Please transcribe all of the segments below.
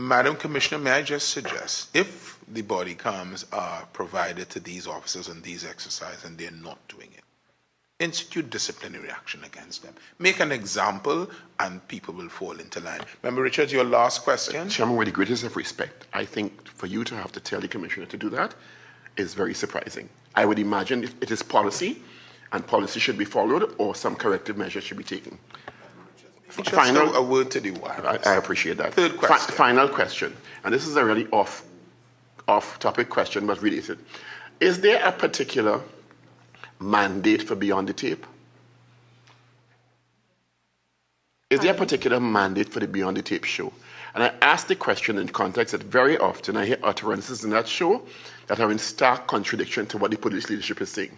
Madam Commissioner, may I just suggest, if the body cams are provided to these officers on these exercises and they're not doing it, institute disciplinary action against them. Make an example and people will fall into line. Member Richards, your last question. Chairman, with the greatest of respect, I think for you to have to tell the Commissioner to do that is very surprising. I would imagine if it is policy and policy should be followed or some corrective measures should be taken. Final, a word to the wire. I appreciate that. Third question. Final question, and this is a really off-topic question, but related. Is there a particular mandate for Beyond the Tape? Is there a particular mandate for the Beyond the Tape show? And I ask the question in context that very often I hear utterances in that show that are in stark contradiction to what the police leadership is saying.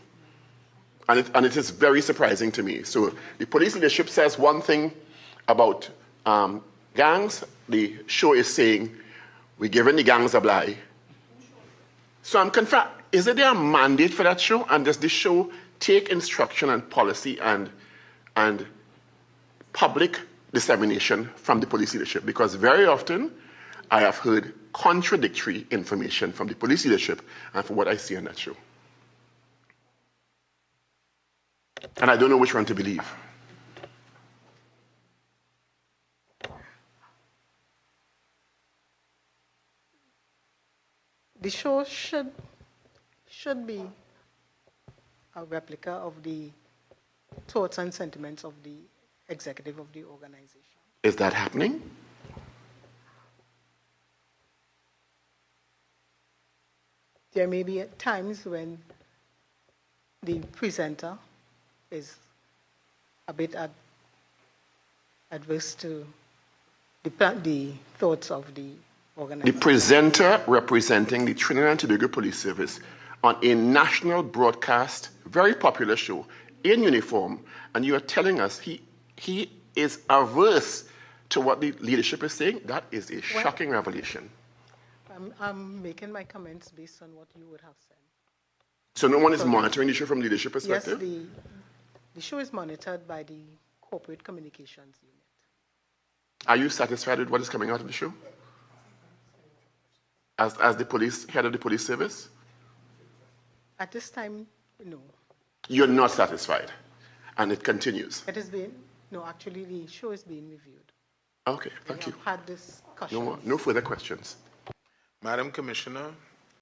And it is very surprising to me. So the police leadership says one thing about gangs, the show is saying we're giving the gangs a bly. So I'm confused. Is there a mandate for that show? And does this show take instruction and policy and public dissemination from the police leadership? Because very often I have heard contradictory information from the police leadership and from what I see on that show. And I don't know which one to believe. The show should be a replica of the thoughts and sentiments of the executive of the organization. Is that happening? There may be times when the presenter is a bit adverse to the thoughts of the organization. The presenter representing the Trinidad and Tobago Police Service on a national broadcast, very popular show, in uniform, and you are telling us he is averse to what the leadership is saying? That is a shocking revelation. I'm making my comments based on what you would have said. So no one is monitoring the show from leadership perspective? Yes, the show is monitored by the Corporate Communications Unit. Are you satisfied with what is coming out of the show? As the head of the police service? At this time, no. You're not satisfied, and it continues? It has been, no, actually the show is being reviewed. Okay, thank you. I've had discussions. No further questions. Madam Commissioner.